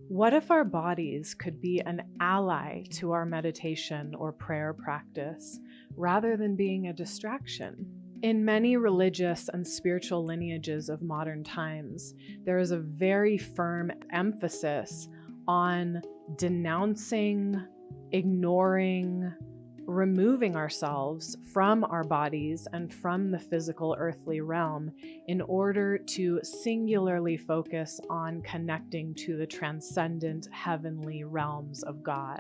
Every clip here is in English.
What if our bodies could be an ally to our meditation or prayer practice rather than being a distraction? In many religious and spiritual lineages of modern times, there is a very firm emphasis on denouncing, ignoring, removing ourselves from our bodies and from the physical earthly realm in order to singularly focus on connecting to the transcendent heavenly realms of God.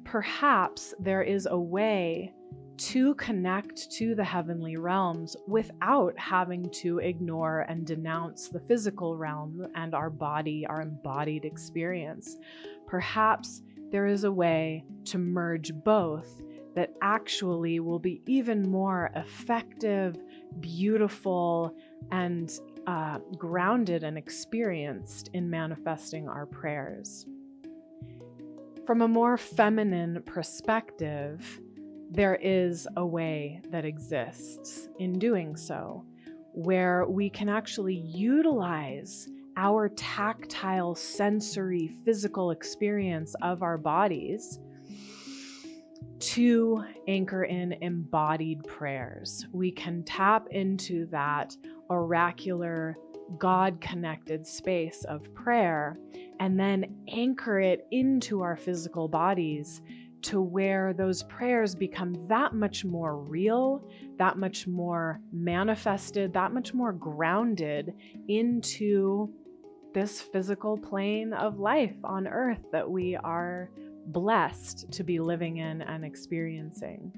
Perhaps there is a way to connect to the heavenly realms without having to ignore and denounce the physical realm and our body, our embodied experience. Perhaps there is a way to merge both that actually will be even more effective, beautiful, and grounded and experienced in manifesting our prayers. From a more feminine perspective, there is a way that exists in doing so, where we can actually utilize our tactile, sensory, physical experience of our bodies to anchor in embodied prayers. We can tap into that oracular, God-connected space of prayer and then anchor it into our physical bodies to where those prayers become that much more real, that much more manifested, that much more grounded into this physical plane of life on earth that we are blessed to be living in and experiencing.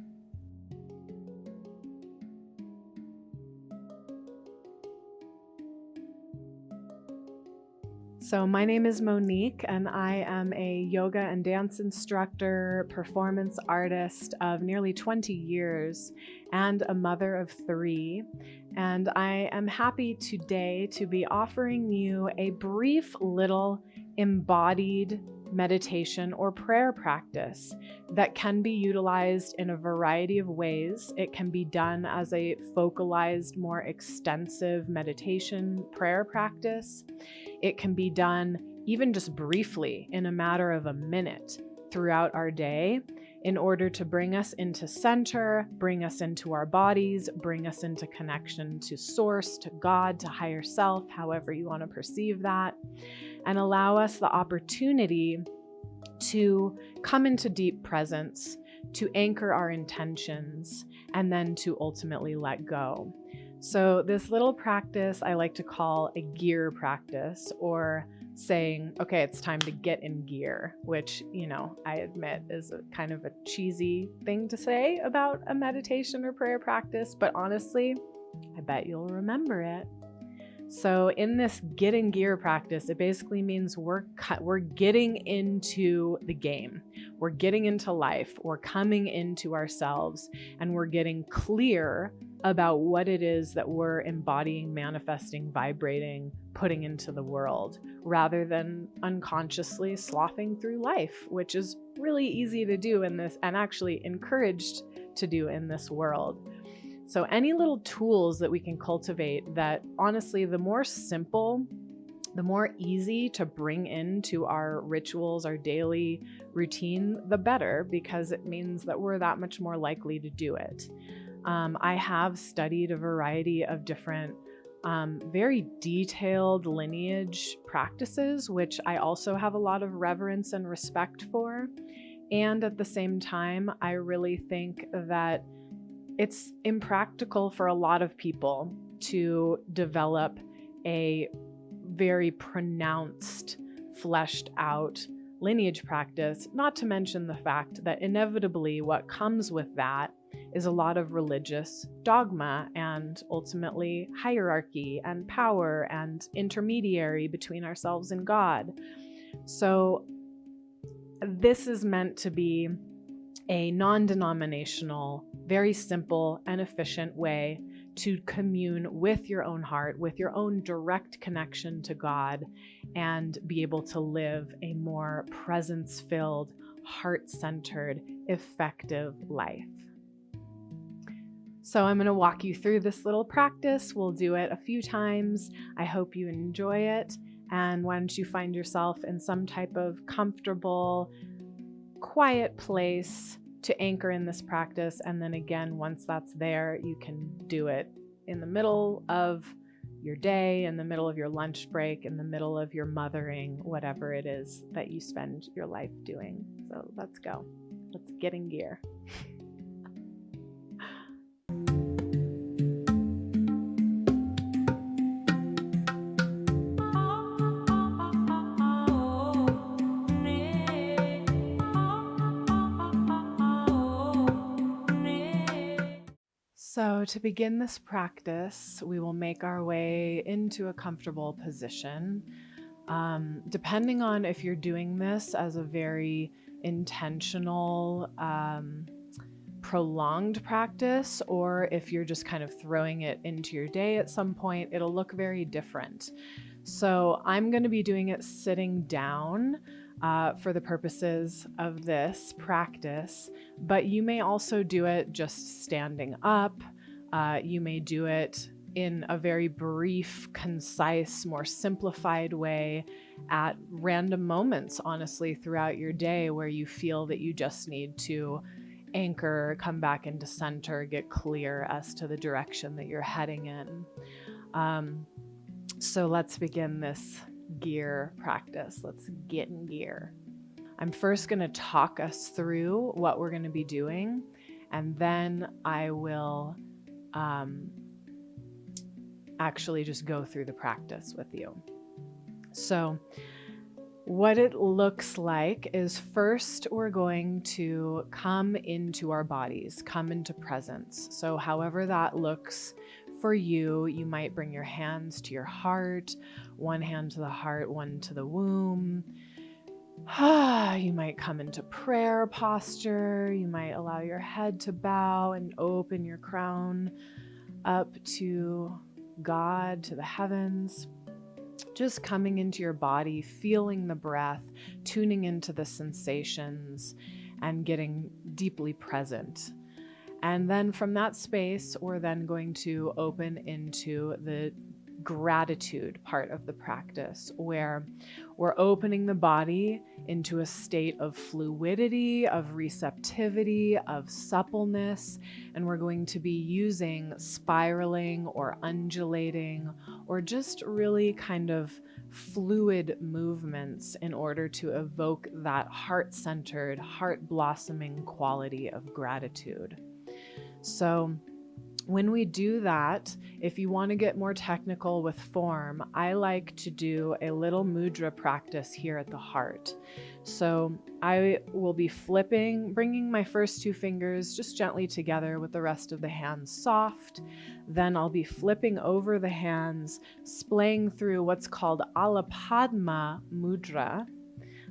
So my name is Monique, and I am a yoga and dance instructor, performance artist of nearly 20 years, and a mother of 3. And I am happy today to be offering you a brief little embodied meditation or prayer practice that can be utilized in a variety of ways. It can be done as a focalized, more extensive meditation prayer practice. It can be done even just briefly in a matter of a minute throughout our day in order to bring us into center, bring us into our bodies, bring us into connection to source, to God, to higher self, however you want to perceive that, and allow us the opportunity to come into deep presence, to anchor our intentions, and then to ultimately let go. So this little practice I like to call a gear practice, or saying, okay, it's time to get in gear, which, I admit is a kind of a cheesy thing to say about a meditation or prayer practice, but honestly, I bet you'll remember it. So in this get in gear practice, it basically means we're getting into the game. We're getting into life. We're coming into ourselves, and we're getting clear about what it is that we're embodying, manifesting, vibrating, putting into the world, rather than unconsciously sloughing through life, which is really easy to do in this, and actually encouraged to do in this world. So any little tools that we can cultivate that, honestly, the more simple, the more easy to bring into our rituals, our daily routine, the better, because it means that we're that much more likely to do it. I have studied a variety of different, very detailed lineage practices, which I also have a lot of reverence and respect for. And at the same time, I really think that it's impractical for a lot of people to develop a very pronounced, fleshed out lineage practice, not to mention the fact that inevitably what comes with that is a lot of religious dogma and ultimately hierarchy and power and intermediary between ourselves and God. So this is meant to be a non-denominational, very simple and efficient way to commune with your own heart, with your own direct connection to God, and be able to live a more presence-filled, heart-centered, effective life. So I'm going to walk you through this little practice. We'll do it a few times. I hope you enjoy it. And why don't you find yourself in some type of comfortable, quiet place to anchor in this practice. And then again, once that's there, you can do it in the middle of your day, in the middle of your lunch break, in the middle of your mothering, whatever it is that you spend your life doing. So let's go. Let's get in gear. So to begin this practice, we will make our way into a comfortable position. Depending on if you're doing this as a very intentional, prolonged practice, or if you're just kind of throwing it into your day at some point, it'll look very different. So I'm going to be doing it sitting down for the purposes of this practice, but you may also do it just standing up. You may do it in a very brief, concise, more simplified way at random moments, honestly, throughout your day where you feel that you just need to anchor, come back into center, get clear as to the direction that you're heading in. So let's begin this gear practice. Let's get in gear. I'm first going to talk us through what we're going to be doing, and then I will actually just go through the practice with you. So what it looks like is first we're going to come into our bodies, come into presence. So however that looks for you, you might bring your hands to your heart, one hand to the heart, one to the womb. You might come into prayer posture. You might allow your head to bow and open your crown up to God, to the heavens. Just coming into your body, feeling the breath, tuning into the sensations, and getting deeply present. And then from that space, we're then going to open into the gratitude part of the practice, where we're opening the body into a state of fluidity, of receptivity, of suppleness, and we're going to be using spiraling or undulating or just really kind of fluid movements in order to evoke that heart-centered, heart-blossoming quality of gratitude. So when we do that, if you want to get more technical with form, I like to do a little mudra practice here at the heart. So I will be bringing my first two fingers just gently together with the rest of the hands soft. Then I'll be flipping over the hands, splaying through what's called Alapadma mudra,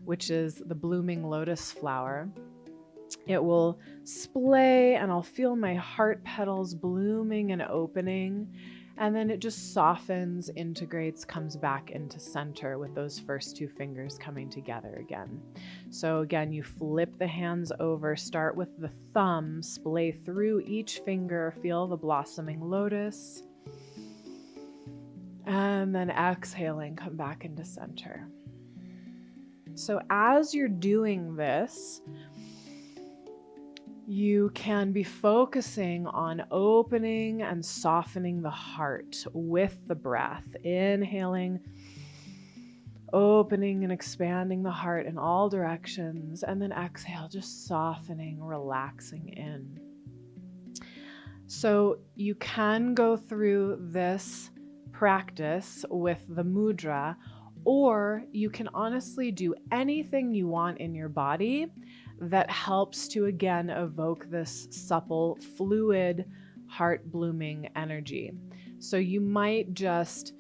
which is the blooming lotus flower. It will splay and I'll feel my heart petals blooming and opening, and then it just softens, integrates, comes back into center with those first two fingers coming together again. So again, you flip the hands over, start with the thumb, splay through each finger, feel the blossoming lotus, and then exhaling, come back into center. So as you're doing this, you can be focusing on opening and softening the heart with the breath. Inhaling, opening and expanding the heart in all directions, and then exhale, just softening, relaxing in. So you can go through this practice with the mudra, or you can honestly do anything you want in your body that helps to again evoke this supple, fluid, heart blooming energy. So you might just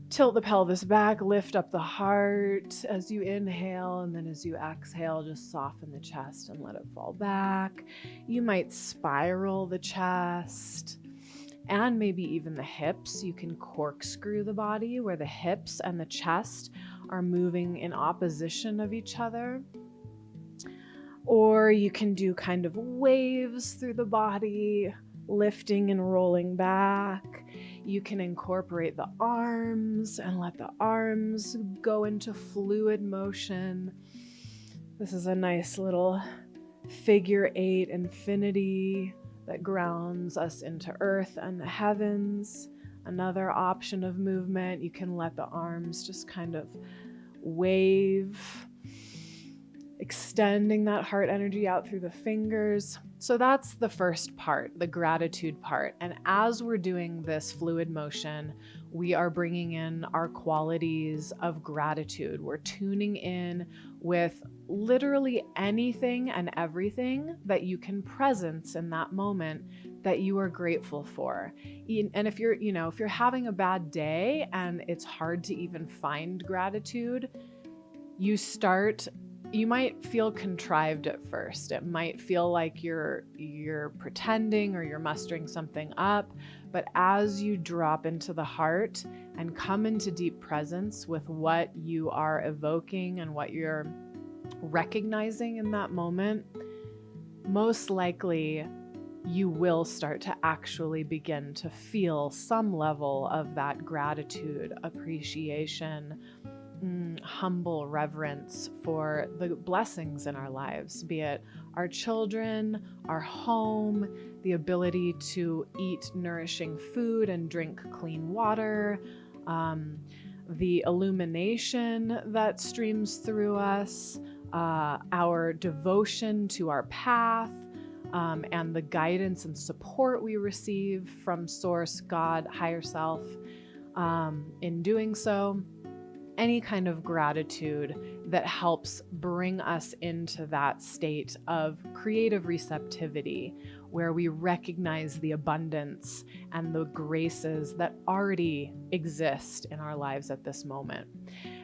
tilt the pelvis back, lift up the heart as you inhale, and then as you exhale, just soften the chest and let it fall back. You might spiral the chest and maybe even the hips. You can corkscrew the body where the hips and the chest are moving in opposition of each other. Or you can do kind of waves through the body, lifting and rolling back. You can incorporate the arms and let the arms go into fluid motion. This is a nice little figure 8 infinity that grounds us into earth and the heavens. Another option of movement, you can let the arms just kind of wave, extending that heart energy out through the fingers. So that's the first part, the gratitude part. And as we're doing this fluid motion, we are bringing in our qualities of gratitude. We're tuning in with literally anything and everything that you can presence in that moment that you are grateful for. And if you're having a bad day and it's hard to even find gratitude, you might feel contrived at first. It might feel like you're pretending or you're mustering something up. But as you drop into the heart and come into deep presence with what you are evoking and what you're recognizing in that moment, most likely you will start to actually begin to feel some level of that gratitude, appreciation, humble reverence for the blessings in our lives, be it our children, our home, the ability to eat nourishing food and drink clean water, the illumination that streams through us, our devotion to our path, and the guidance and support we receive from Source, God, Higher Self, in doing so. Any kind of gratitude that helps bring us into that state of creative receptivity, where we recognize the abundance and the graces that already exist in our lives at this moment.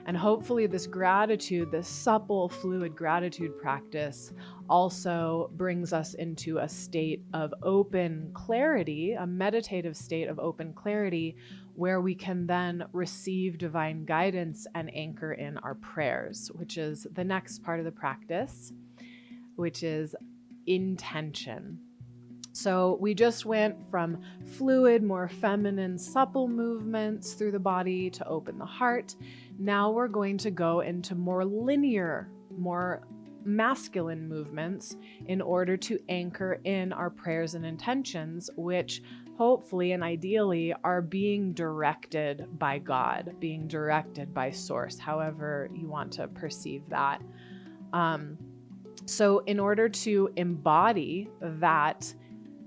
And hopefully this gratitude, this supple, fluid gratitude practice also brings us into a state of open clarity, a meditative state of open clarity, where we can then receive divine guidance and anchor in our prayers, which is the next part of the practice, which is intention. So we just went from fluid, more feminine, supple movements through the body to open the heart. Now we're going to go into more linear, more masculine movements in order to anchor in our prayers and intentions, which hopefully and ideally are being directed by God, being directed by Source, however you want to perceive that. So in order to embody that,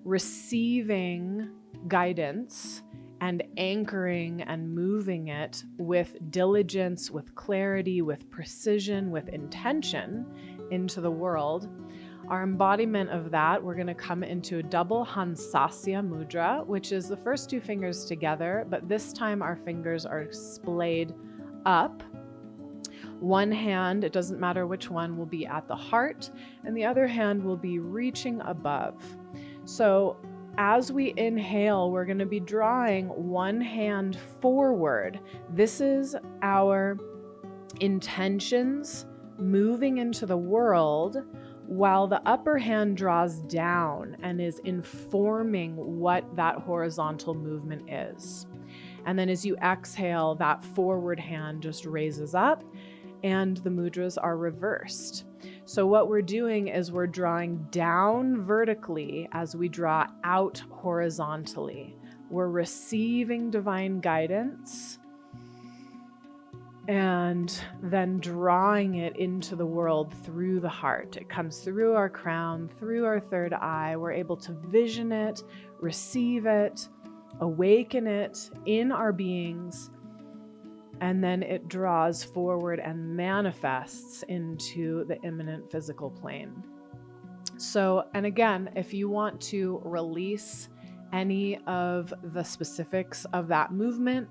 receiving guidance and anchoring and moving it with diligence, with clarity, with precision, with intention into the world, our embodiment of that, we're going to come into a double Hansasya mudra, which is the first two fingers together, but this time our fingers are splayed up. One hand, it doesn't matter which one, will be at the heart, and the other hand will be reaching above. So as we inhale, we're going to be drawing one hand forward. This is our intentions moving into the world, while the upper hand draws down and is informing what that horizontal movement is. And then as you exhale, that forward hand just raises up and the mudras are reversed. So what we're doing is we're drawing down vertically as we draw out horizontally. We're receiving divine guidance and then drawing it into the world through the heart. It comes through our crown, through our third eye. We're able to vision it, receive it, awaken it in our beings, and then it draws forward and manifests into the immanent physical plane. So, and again, if you want to release any of the specifics of that movement,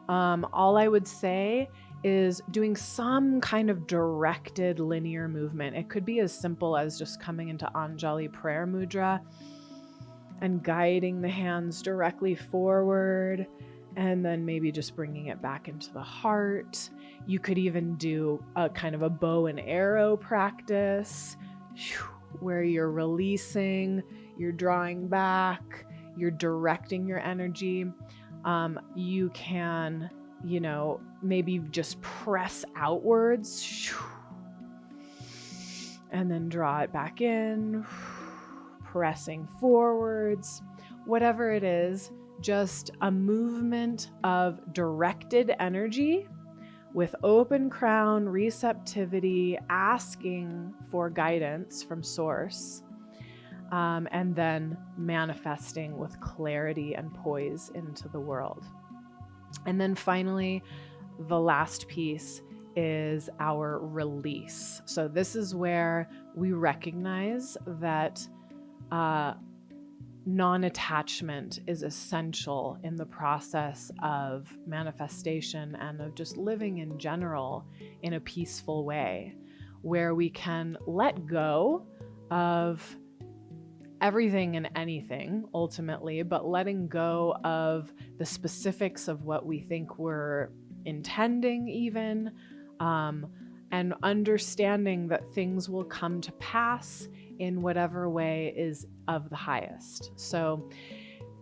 all I would say is doing some kind of directed linear movement. It could be as simple as just coming into Anjali prayer mudra and guiding the hands directly forward, and then maybe just bringing it back into the heart. You could even do a kind of a bow and arrow practice where you're releasing, you're drawing back, you're directing your energy. You can, maybe just press outwards and then draw it back in, pressing forwards. Whatever it is, just a movement of directed energy with open crown, receptivity, asking for guidance from source, and then manifesting with clarity and poise into the world. And then finally, the last piece is our release. So this is where we recognize that non-attachment is essential in the process of manifestation and of just living in general in a peaceful way, where we can let go of everything and anything ultimately, but letting go of the specifics of what we think we're intending even, and understanding that things will come to pass in whatever way is of the highest. So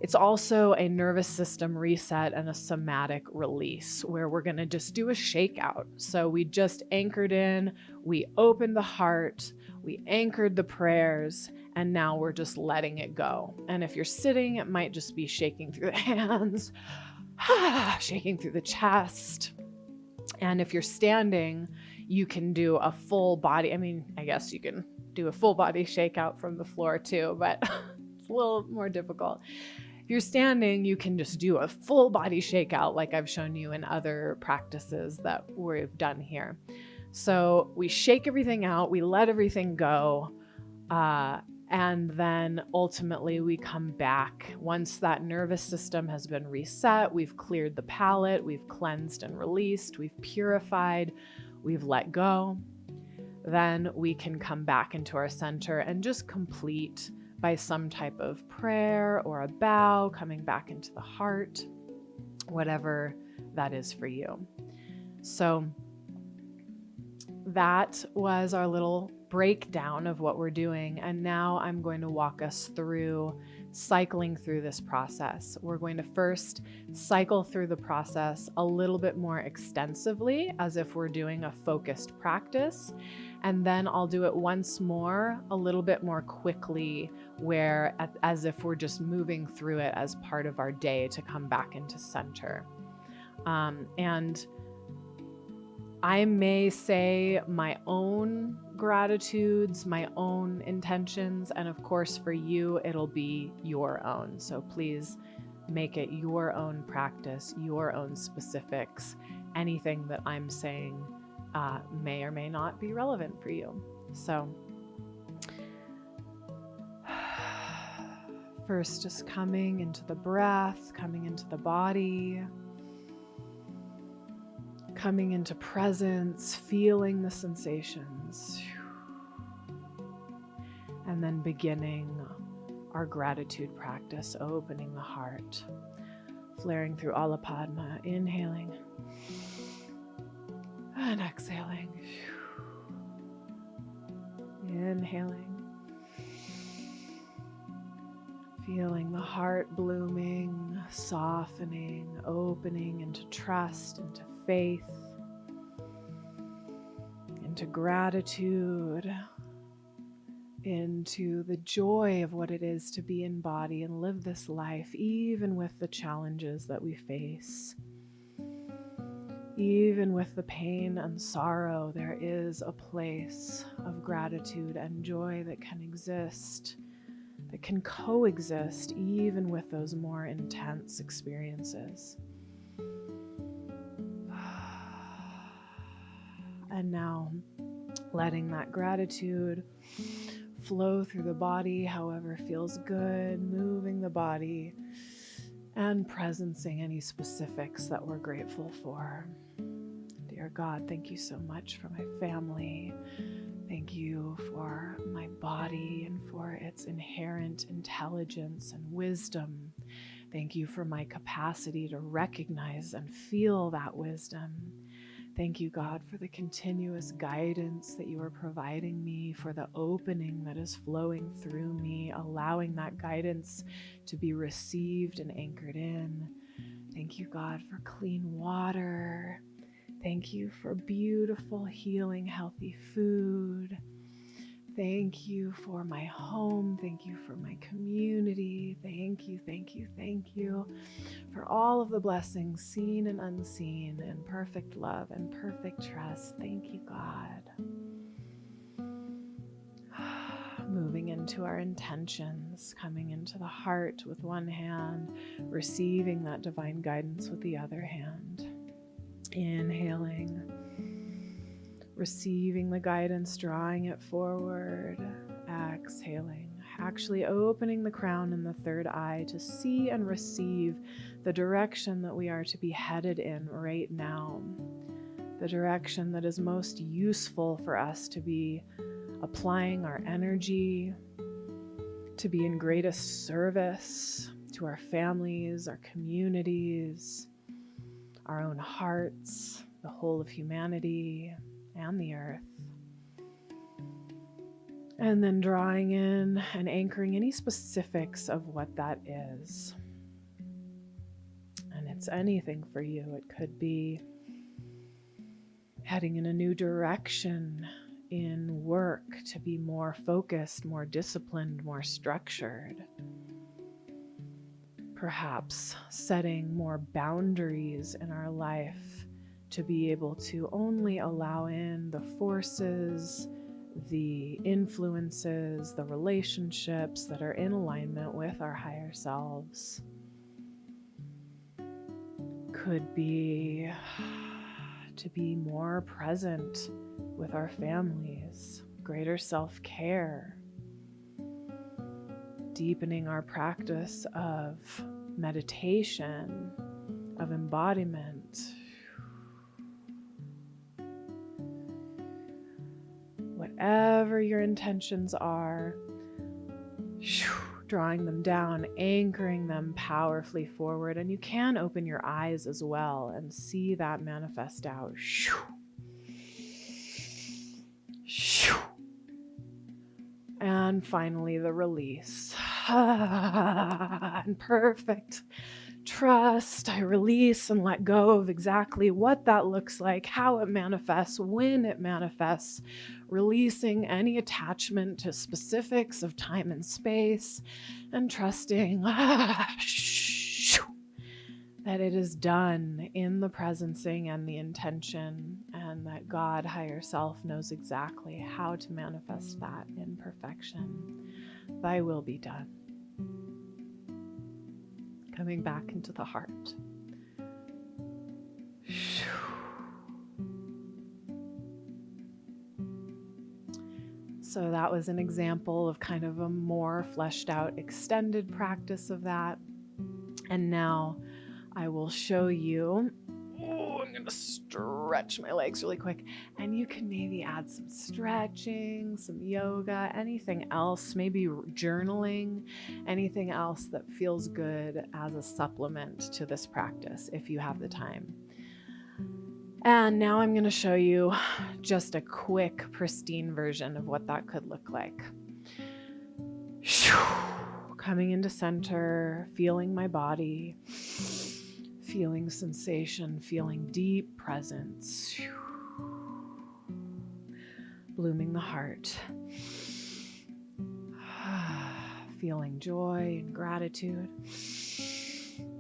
it's also a nervous system reset and a somatic release where we're going to just do a shakeout. So we just anchored in, we opened the heart, we anchored the prayers, and now we're just letting it go. And if you're sitting, it might just be shaking through the hands, shaking through the chest. And if you're standing, you can do a full body. I guess you can do a full body shakeout from the floor too, but it's a little more difficult. If you're standing, you can just do a full body shakeout like I've shown you in other practices that we've done here. So we shake everything out, we let everything go, and then ultimately we come back. Once that nervous system has been reset, we've cleared the palate, we've cleansed and released, we've purified, we've let go, then we can come back into our center and just complete by some type of prayer or a bow, coming back into the heart, whatever that is for you. So that was our little breakdown of what we're doing. And now I'm going to walk us through cycling through this process. We're going to first cycle through the process a little bit more extensively, as if we're doing a focused practice. And then I'll do it once more, a little bit more quickly, as if we're just moving through it as part of our day to come back into center. And I may say my own gratitudes, my own intentions, and of course for you, it'll be your own. So please make it your own practice, your own specifics. Anything that I'm saying may or may not be relevant for you. So first, just coming into the breath, coming into the body, coming into presence, feeling the sensations, and then beginning our gratitude practice, opening the heart, flaring through Alapadma, inhaling and exhaling, inhaling, feeling the heart blooming, softening, opening into trust, into faith, into gratitude, into the joy of what it is to be in body and live this life, even with the challenges that we face. Even with the pain and sorrow, there is a place of gratitude and joy that can exist, that can coexist even with those more intense experiences. And now, letting that gratitude flow through the body however feels good, moving the body and presencing any specifics that we're grateful for. Dear God, thank you so much for my family. Thank you for my body and for its inherent intelligence and wisdom. Thank you for my capacity to recognize and feel that wisdom. Thank you, God, for the continuous guidance that you are providing me, for the opening that is flowing through me, allowing that guidance to be received and anchored in, Thank you, God, for clean water. Thank you for beautiful, healing, healthy food. Thank you for my home. Thank you for my community. Thank you, thank you, thank you for all of the blessings, seen and unseen, and perfect love and perfect trust. Thank you, God. Moving into our intentions, coming into the heart with one hand, receiving that divine guidance with the other hand. Inhaling, receiving the guidance, drawing it forward, exhaling, actually opening the crown and the third eye to see and receive the direction that we are to be headed in right now, the direction that is most useful for us to be applying our energy, to be in greatest service to our families, our communities, our own hearts, the whole of humanity and the earth. And then drawing in and anchoring any specifics of what that is. And it's anything for you. It could be heading in a new direction in work to be more focused, more disciplined, more structured. Perhaps setting more boundaries in our life to be able to only allow in the forces, the influences, the relationships that are in alignment with our higher selves. Could be to be more present with our families, greater self-care, deepening our practice of meditation, of embodiment. Whatever your intentions are, drawing them down, anchoring them powerfully forward. And you can open your eyes as well and see that manifest out. And finally, the release. And perfect trust. I release and let go of exactly what that looks like, how it manifests, when it manifests, releasing any attachment to specifics of time and space, and trusting that it is done in the presencing and the intention, and that God, higher self, knows exactly how to manifest that in perfection. Thy will be done. Coming back into the heart. So that was an example of kind of a more fleshed out, extended practice of that. And now I will show you. I'm going to stretch my legs really quick. And you can maybe add some stretching, some yoga, anything else, maybe journaling, anything else that feels good as a supplement to this practice if you have the time. And now I'm going to show you just a quick, pristine version of what that could look like. Coming into center, feeling my body, feeling sensation, feeling deep presence, blooming the heart, feeling joy and gratitude.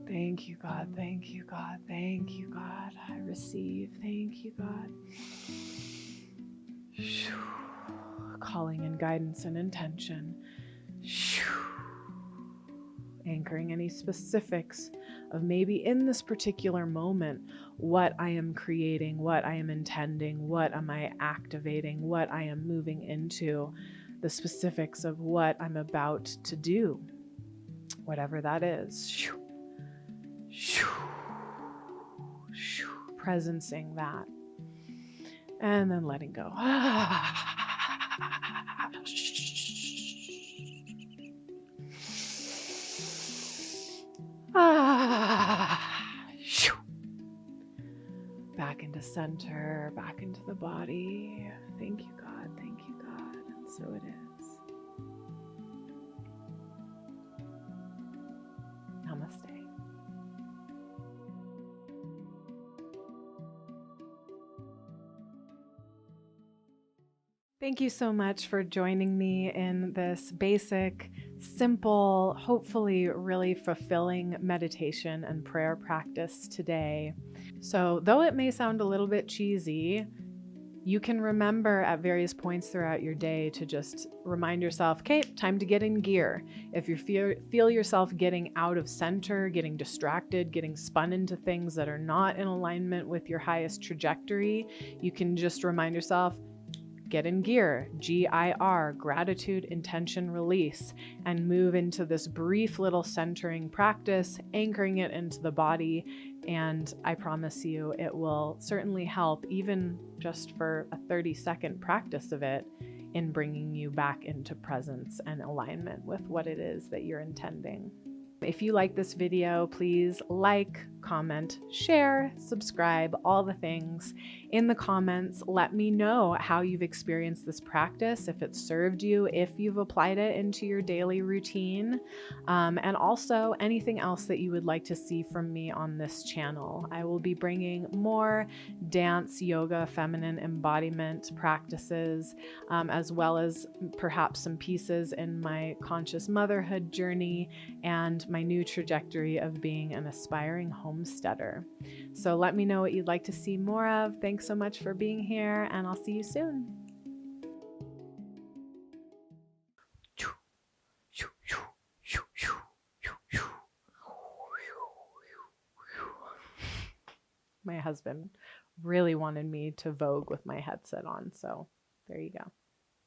Thank you, God. Thank you, God. Thank you, God. I receive. Thank you, God. Calling in guidance and intention. Anchoring any specifics of maybe in this particular moment, what I am creating, what I am intending, what am I activating, what I am moving into, the specifics of what I'm about to do, whatever that is. Presencing that. And then letting go. Back into center, back into the body. Thank you, God. Thank you, God. And so it is. Namaste. Thank you so much for joining me in this basic, simple, hopefully really fulfilling meditation and prayer practice today. So, though it may sound a little bit cheesy, you can remember at various points throughout your day to just remind yourself, okay, time to get in gear. If you feel yourself getting out of center, getting distracted, getting spun into things that are not in alignment with your highest trajectory, you can just remind yourself, get in gear, G.I.R, gratitude, intention, release, and move into this brief little centering practice, anchoring it into the body. And I promise you, it will certainly help, even just for a 30-second practice of it, in bringing you back into presence and alignment with what it is that you're intending. If you like this video, please like, comment, share, subscribe, all the things. In the comments, let me know how you've experienced this practice, if it served you, if you've applied it into your daily routine, and also anything else that you would like to see from me on this channel. I will be bringing more dance, yoga, feminine embodiment practices, as well as perhaps some pieces in my conscious motherhood journey and my new trajectory of being an aspiring homesteader. So let me know what you'd like to see more of. Thanks so much for being here, and I'll see you soon. My husband really wanted me to vogue with my headset on, so there you go.